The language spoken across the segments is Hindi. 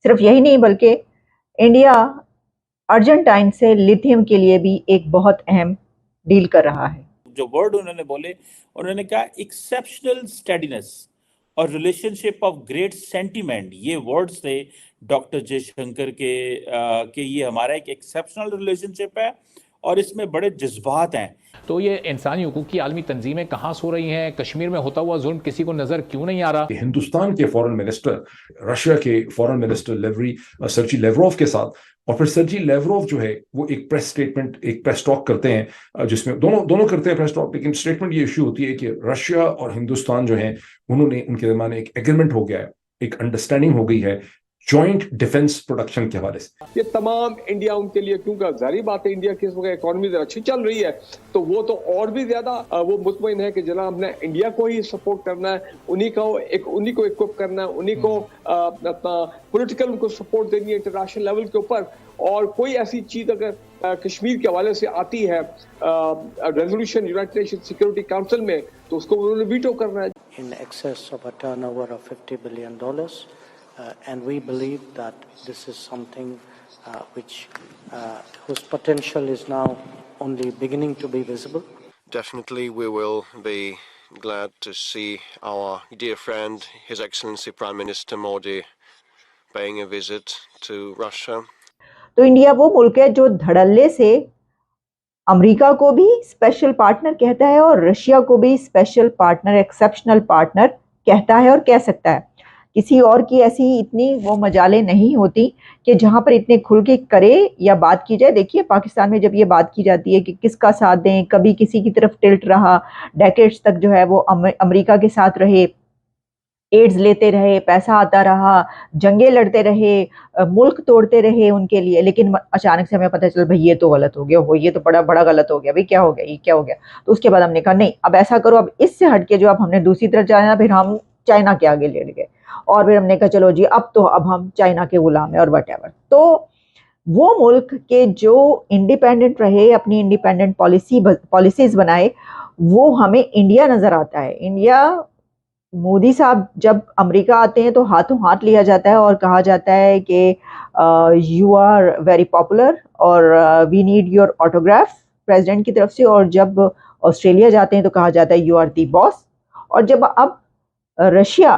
सिर्फ यही नहीं बल्कि इंडिया अर्जेंटाइन से लिथियम के लिए भी एक बहुत अहम डील कर रहा है। जो वर्ड उन्होंने बोले, उन्होंने कहा एक्सेप्शनल स्टेडीनेस और रिलेशनशिप ऑफ ग्रेट सेंटीमेंट, ये वर्ड्स थे डॉक्टर जयशंकर के ये हमारा एक एक्सेप्शनल रिलेशनशिप है और इसमें बड़े जज्बात हैं। तो ये इंसानी हुकूक की आलमी तंजीमें कहाँ सो रही हैं? कश्मीर में होता हुआ जुल्म किसी को नजर क्यों नहीं आ रहा? हिंदुस्तान के फॉरेन मिनिस्टर रशिया के फॉरेन मिनिस्टर सर्जी लेवरोव के साथ, और फिर सर्जी लेवरोव जो है वो एक प्रेस स्टेटमेंट, एक प्रेस टॉक करते हैं जिसमें दोनों करते हैं प्रेस टॉक, लेकिन स्टेटमेंट ये इश्यू होती है कि रशिया और हिंदुस्तान जो है उनके दरमियान एक एग्रीमेंट हो गया है, एक अंडरस्टैंडिंग हो गई है जॉइंट डिफेंस प्रोडक्शन के हवाले से। ये तमाम इंडिया उनके लिए, क्योंकि जारी बात है इंडिया की इस वक्त इकोनॉमी अच्छी चल रही है, तो वो तो और भी ज्यादा वो मुतमईन है कि जनाब हमने इंडिया को ही सपोर्ट करना है, उन्हीं को इक्विप करना है, उन्हीं को अपना पॉलिटिकल उनको सपोर्ट देनी है इंटरनेशनल लेवल के ऊपर। और कोई ऐसी चीज अगर कश्मीर के हवाले से आती है resolution United nation security council में, तो उसको उन्होंने वीटो करना है। In excess of a turnover of $50 billion, and we believe that this is something whose potential is now only beginning to be visible. Definitely we will be glad to see our dear friend, His Excellency Prime Minister Modi, paying a visit to Russia. तो इंडिया वो मुल्क है जो धड़ल्ले से अमेरिका को भी स्पेशल पार्टनर कहता है और रशिया को भी स्पेशल पार्टनर, एक्सेप्शनल पार्टनर कहता है और कह सकता है। किसी और की ऐसी इतनी वो मजालें नहीं होती कि जहां पर इतने खुल के करे या बात की जाए। देखिए पाकिस्तान में जब ये बात की जाती है कि किसका साथ दें, कभी किसी की तरफ टिल्ट रहा, डेकेड्स तक जो है वो अमेरिका के साथ रहे, एड्स लेते रहे, पैसा आता रहा, जंगे लड़ते रहे, मुल्क तोड़ते रहे उनके लिए, लेकिन अचानक से हमें पता चला भाई ये तो गलत हो गया, ये तो बड़ा बड़ा गलत हो गया, भाई क्या हो गया, ये क्या हो गया। तो उसके बाद हमने कहा नहीं, अब ऐसा करो, अब इससे हटके जो अब हमने दूसरी तरफ जाना, फिर हम चाइना के आगे लेट गए और फिर हमने कहा चलो जी अब हम चाइना के गुलाम है और वटेवर। तो वो मुल्क के जो इंडिपेंडेंट रहे, अपनी इंडिपेंडेंट पॉलिसीज बनाए, वो हमें इंडिया नजर आता है। इंडिया, मोदी साहब जब अमेरिका आते हैं तो हाथों हाथ लिया जाता है और कहा जाता है कि यू आर वेरी पॉपुलर और we need your autograph president की तरफ से। और जब ऑस्ट्रेलिया जाते हैं तो कहा जाता है यू आर दी बॉस। और जब अब रशिया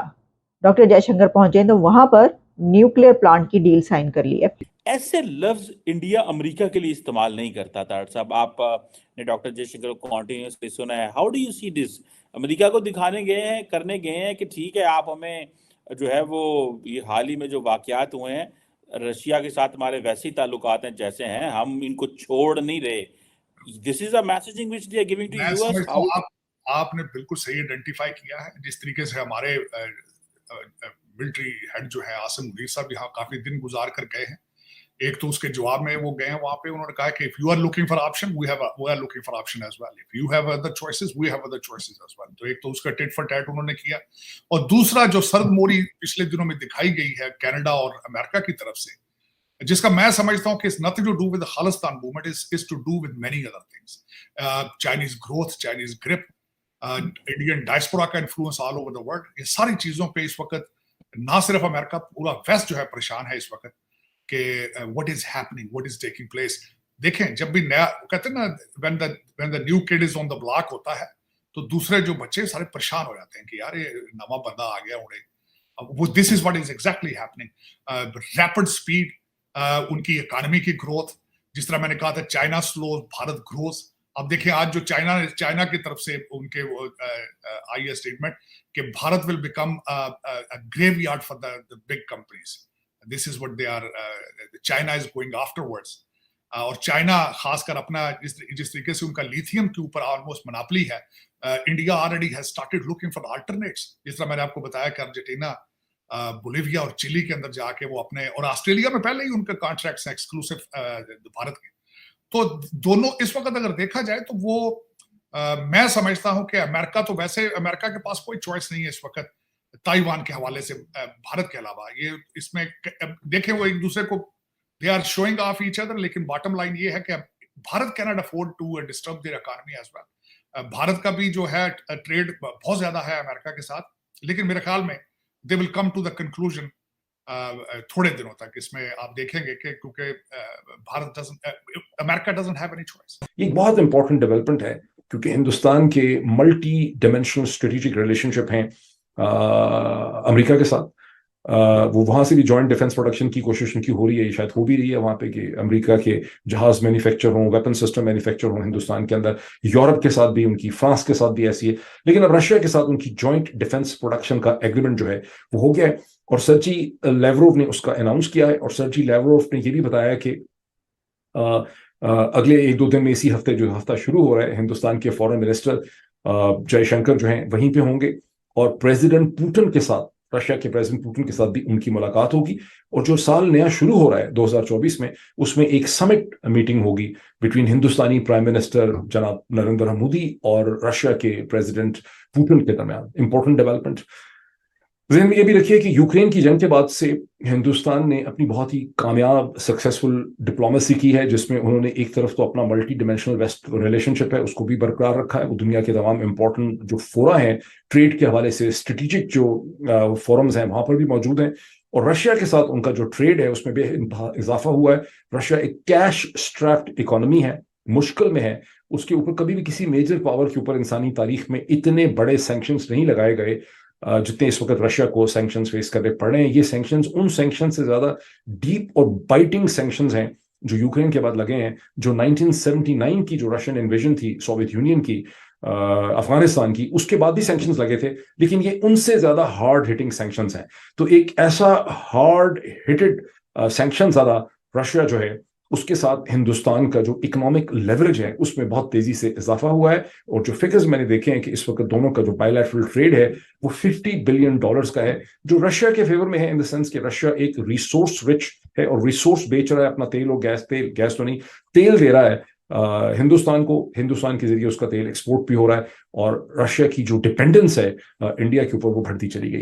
डॉक्टर जयशंकर पहुंचे तो वहां पर न्यूक्लियर प्लांट की डील साइन कर ली है। ऐसे लफ्ज इंडिया अमेरिका के लिए इस्तेमाल नहीं करता था साहब। आपने डॉक्टर जयशंकर को कॉन्टिन्यूसली सुना है। How do you see this? America को दिखाने गए हैं, करने गए हैं कि ठीक है आप हमें जो है वो ये हाल ही में जो वाकयात हुए हैं, रशिया के साथ हमारे वैसे ही ताल्लुकात हैं जैसे हैं, हम इनको छोड़ नहीं रहे। This is a messaging which they are giving to us. आपने बिल्कुल सही आइडेंटिफाई किया है। जिस तरीके से हमारे मिलिट्री हेड जो है आसिम मुनीर साहब यहाँ काफी दिन गुजार कर गए हैं, एक तो उसके जवाब में वो गए हैं वहां पे, उन्होंने कहा कि if you are looking for option we are looking for option as well, if you have other choices we have other choices as well. तो एक तो उसका टिट फॉर टैट उन्होंने किया, और दूसरा जो सर्द मोरी पिछले दिनों में दिखाई गई है कनाडा और अमेरिका की तरफ से, जिसका मैं समझता हूं कि it's nothing to do with the Khalistan movement, is to do with many other things. Chinese growth, Chinese grip, Indian diaspora का influence all over the world, ये सारी चीजों पे इस वक्त ना सिर्फ अमेरिका, पूरा वेस्ट जो है परेशान है इस वक्त कि what is happening, what is taking place. देखें जब भी नया कहते हैं ना, when the new kid is on the block होता है तो दूसरे जो बच्चे सारे परेशान हो जाते हैं कि यार ये नवा बंदा आ गया उन्हें। वो this is what is exactly happening. Rapid speed, उनकी इकोनॉमी की ग्रोथ, जिस तरह मैंने कहा था चाइना स्लो भारत ग्रोथ। अब देखिए आज जो चाइना की तरफ से उनके आई है स्टेटमेंट कि Bharat will become graveyard for the big companies. This is what they are, China is going afterwards. और चाइना खासकर अपना जिस तरीके से उनका लिथियम के ऊपर ऑलमोस्ट मोनोपोली है, India already has started looking for alternates. जिस तरह मैंने आपको बताया कि अर्जेंटीना, बोलिविया और चिली के अंदर जाके वो अपने, और ऑस्ट्रेलिया में पहले ही उनके कॉन्ट्रैक्ट्स हैं एक्सक्लूसिव भारत के। तो दोनों इस वक्त अगर देखा जाए तो वो मैं समझता हूं कि अमेरिका तो वैसे अमेरिका के पास कोई चॉइस नहीं है इस वक्त ताइवान के हवाले से भारत के अलावा। ये इसमें देखें वो एक दूसरे को they are showing off each other, लेकिन बॉटम लाइन ये है कि Bharat can not afford to disturb their economy as well. Bharat का भी जो है ट्रेड बहुत ज्यादा है अमेरिका के साथ, लेकिन मेरे ख्याल में they will come to the conclusion थोड़े दिनों तक इसमें आप देखेंगे कि क्योंकि America doesn't have any choice. ये एक बहुत इंपॉर्टेंट डेवलपमेंट है क्योंकि हिंदुस्तान के मल्टी डायमेंशनल स्ट्रेटेजिक रिलेशनशिप हैं अमेरिका के साथ। वो वहां से भी जॉइंट डिफेंस प्रोडक्शन की कोशिश उनकी हो रही है, शायद हो भी रही है वहां पे कि अमेरिका के जहाज मैन्युफैक्चर हों, वेपन सिस्टम मैन्युफैक्चर हों हिंदुस्तान के अंदर। यूरोप के साथ भी उनकी, फ्रांस के साथ भी ऐसी है। लेकिन अब रशिया के साथ उनकी जॉइंट डिफेंस प्रोडक्शन का एग्रीमेंट जो है वो हो गया है और सर्जी लेवरोव ने उसका अनाउंस किया है। और सर्जी लेवरोव ने ये भी बताया कि अगले 1-2 दिन में, इसी हफ्ते जो हफ्ता शुरू हो रहा है, हिंदुस्तान के फॉरेन मिनिस्टर जयशंकर जो हैं वहीं पे होंगे और प्रेसिडेंट पुतिन के साथ, रशिया के प्रेसिडेंट पुतिन के साथ भी उनकी मुलाकात होगी। और जो साल नया शुरू हो रहा है 2024 में, उसमें एक समिट मीटिंग होगी बिटवीन हिंदुस्तानी प्राइम मिनिस्टर जनाब नरेंद्र मोदी और रशिया के प्रेसिडेंट पुतिन के दरमियान। Important development. ज़हन में ये भी रखिए कि यूक्रेन की जंग के बाद से हिंदुस्तान ने अपनी बहुत ही कामयाब सक्सेसफुल डिप्लोमेसी की है, जिसमें उन्होंने एक तरफ तो अपना मल्टी डिमेंशनल वेस्ट रिलेशनशिप है उसको भी बरकरार रखा है। वो दुनिया के तमाम इंपॉर्टेंट जो फोरा हैं ट्रेड के हवाले से, स्ट्रेटेजिक जो फोरम्स हैं वहां पर भी मौजूद हैं। और रशिया के साथ उनका जो ट्रेड है उसमें भी इजाफा हुआ है। रशिया एक कैश स्ट्रैप्ड इकोनॉमी है, मुश्किल में है। उसके ऊपर कभी भी किसी मेजर पावर के ऊपर इंसानी तारीख में इतने बड़े सैंक्शंस नहीं लगाए गए जितने इस वक्त रशिया को सैंक्शंस फेस करने पड़ रहे हैं। ये सैंक्शंस उन सैंक्शंस से ज्यादा डीप और बाइटिंग सैंक्शंस हैं जो यूक्रेन के बाद लगे हैं। जो 1979 की जो रशियन इन्वेजन थी सोवियत यूनियन की अफगानिस्तान की, उसके बाद भी सैंक्शंस लगे थे, लेकिन ये उनसे ज्यादा हार्ड हिटिंग सैंक्शंस हैं। तो एक ऐसा हार्ड हिटेड सैंक्शन ज्यादा रशिया जो है उसके साथ हिंदुस्तान का जो इकोनॉमिक लेवरेज है उसमें बहुत तेजी से इजाफा हुआ है। और जो फिगर्स मैंने देखे हैं कि इस वक्त दोनों का जो बायलैटरल ट्रेड है वो $50 बिलियन का है, जो रशिया के फेवर में है इन द सेंस कि रशिया एक रिसोर्स रिच है और रिसोर्स बेच रहा है अपना तेल और गैस, गैस तो नहीं, तेल दे रहा है हिंदुस्तान को। हिंदुस्तान के जरिए उसका तेल एक्सपोर्ट भी हो रहा है और रशिया की जो डिपेंडेंस है इंडिया के ऊपर वो बढ़ती चली गई।